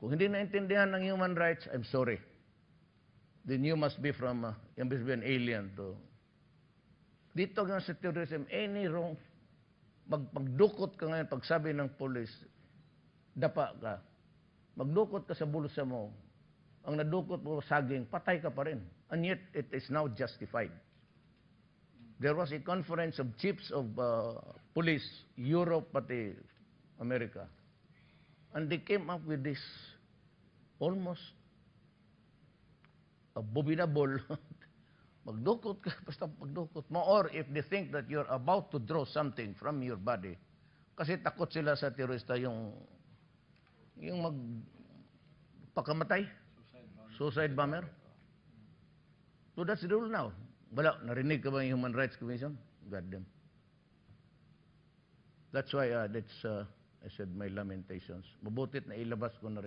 Kung hindi naintindihan ng human rights, I'm sorry. Then you must be you must be an alien to. Dito nga sa terrorism, any wrong, magdukot ka ngayon, pagsabi ng police, dapa ka. Magdukot ka sa bulsa mo, ang nadukot mo saging, patay ka pa rin. And yet, it is now justified. There was a conference of chiefs of police, Europe, pati America. And they came up with this almost abominable. Magdukot ka, basta magdukot mo. Or if they think that you're about to draw something from your body, kasi takot sila sa terorista yung magpakamatay. Suicide bomber. So that's the rule now. Wala, narinig ka ba yung Human Rights Commission? God damn. That's why I said my lamentations. Mabutit na ilabas ko na rin.